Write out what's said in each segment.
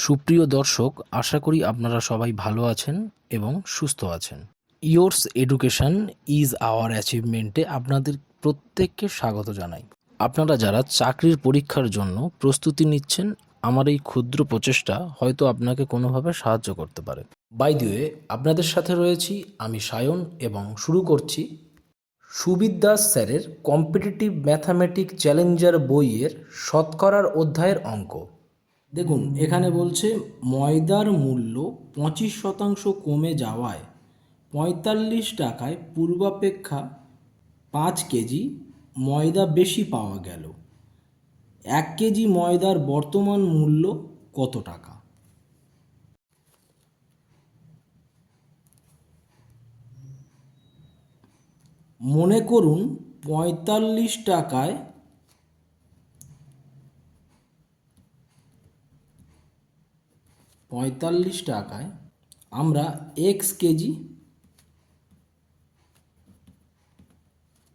সুপ্রিয় দর্শক, আশা করি আপনারা সবাই ভালো আছেন এবং সুস্থ আছেন। ইয়োর্স এডুকেশন ইজ আওয়ার অ্যাচিভমেন্টে আপনাদের প্রত্যেককে স্বাগত জানাই। আপনারা যারা চাকরির পরীক্ষার জন্য প্রস্তুতি নিচ্ছেন, আমার এই ক্ষুদ্র প্রচেষ্টা হয়তো আপনাকে কোনোভাবে সাহায্য করতে পারে। বাই দ্য ওয়ে, আপনাদের সাথে রয়েছি আমি সায়ন এবং শুরু করছি সুবিদ দাস স্যারের কম্পিটিটিভ ম্যাথামেটিক চ্যালেঞ্জার বইয়ের শতকরার অধ্যায়ের অঙ্ক। দেখুন, এখানে বলছে ময়দার মূল্য 25% কমে যাওয়ায় 45 টাকায় পূর্বাপেক্ষা 5 কেজি ময়দা বেশি পাওয়া গেল। 1 কেজি ময়দার বর্তমান মূল্য কত টাকা? মনে করুন 45 টাকায় আমরা x কেজি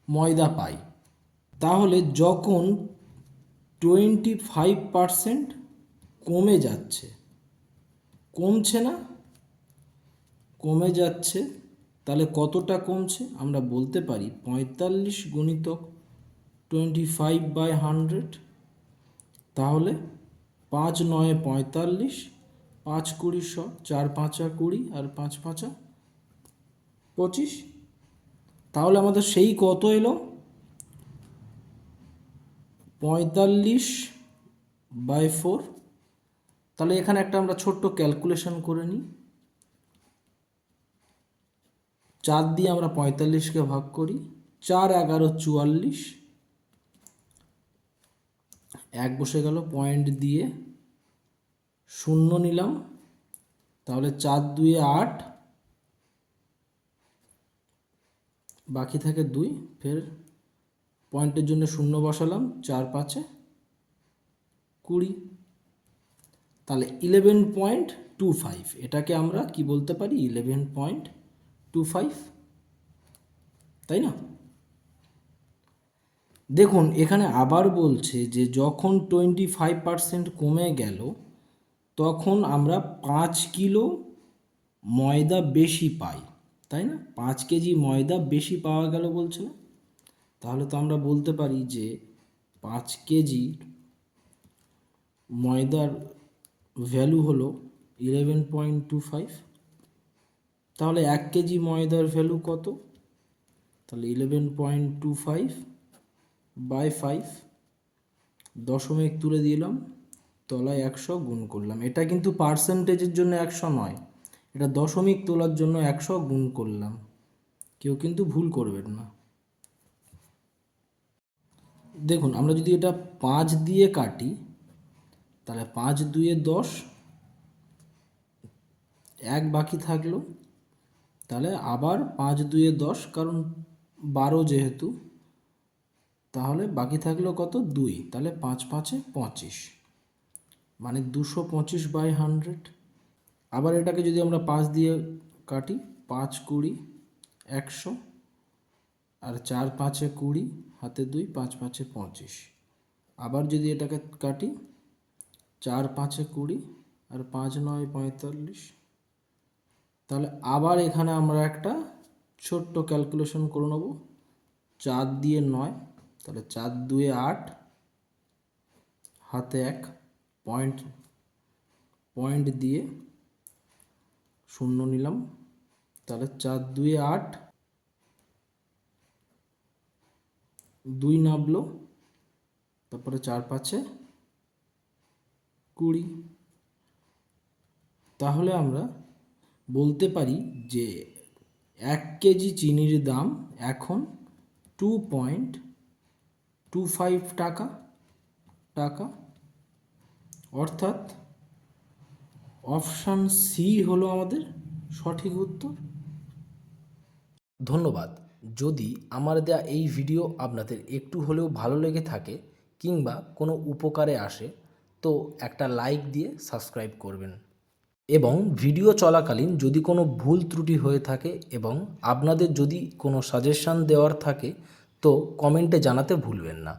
ময়দা পাই। তাহলে যখন 25% কমে যাচ্ছে, কমছে না, কমে যাচ্ছে, তাহলে কতটা কমছে? আমরা বলতে পারি 45 গুণিতক 25/100, তাহলে 5 9 45, 5 20 100, 4 5 20 আর 5 5 25। তাহলে আমাদের সেই কত এলো? 45/4। তাহলে এখানে একটা আমরা ছোট্ট ক্যালকুলেশন করে নিই। 4 দিয়ে আমরা 45কে ভাগ করি, 4 11 44, 1 বসে গেল, পয়েন্ট দিয়ে 0 নিলাম, তাহলে 4 2 8, বাকি থাকে 2, ফের পয়েন্টের জন্য 0 বসালাম, 4 5 20, তাহলে 11.25। এটাকে আমরা কি বলতে পারি? 11.25, তাই না? দেখুন, এখানে আবার বলছে যে যখন 25% কমে গেল তখন আমরা 5 কিলো ময়দা বেশি পাই, তাই না? 5 কেজি ময়দা বেশি পাওয়া গেল বলছে না? তাহলে তো আমরা বলতে পারি যে 5 কেজি ময়দার ভ্যালু হলো 11.25। তাহলে 1 কেজি ময়দার ভ্যালু কত? তাহলে 11.25/5, দশমিক তুলে দিলাম, তলায় 100 গুণ করলাম। এটা কিন্তু পার্সেন্টেজের জন্য 100 নয়, এটা দশমিক তোলার জন্য 100 গুণ করলাম। কেউ কিন্তু ভুল করবেন না। দেখুন, আমরা যদি এটা 5 দিয়ে কাটি, তাহলে 5 2 10, 1 বাকি থাকলো, তাহলে আবার 5 2 10, কারণ 12 যেহেতু, তাহলে বাকি থাকলো কত? 2, তাহলে 5 5 25, মানে 225/100। আবার এটাকে যদি আমরা 5 দিয়ে কাটি, 5 20 100, আর 4 5 20, হাতে 2, 5 5 25। আবার যদি এটাকে কাটি, 4 5 20 আর 5 9 45। তাহলে আবার এখানে আমরা একটা ছোট্ট ক্যালকুলেশন করে নেব। 4 দিয়ে 9, তাহলে 4 2 8, হাতে 1, পয়েন্ট দিয়ে 0 নিলাম, তাহলে 4 2 8, 2 নামলো, তারপরে 4 5 20। তাহলে আমরা বলতে পারি যে 1 কেজি চিনির দাম এখন 2.25 টাকা। অর্থাৎ অপশান সি হলো আমাদের সঠিক উত্তর। ধন্যবাদ। যদি আমার দেয়া এই ভিডিও আপনাদের একটু হলেও ভালো লেগে থাকে কিংবা কোনো উপকারে আসে, তো একটা লাইক দিয়ে সাবস্ক্রাইব করবেন। এবং ভিডিও চলাকালীন যদি কোনো ভুল ত্রুটি হয়ে থাকে এবং আপনাদের যদি কোনো সাজেশান দেওয়ার থাকে, তো কমেন্টে জানাতে ভুলবেন না।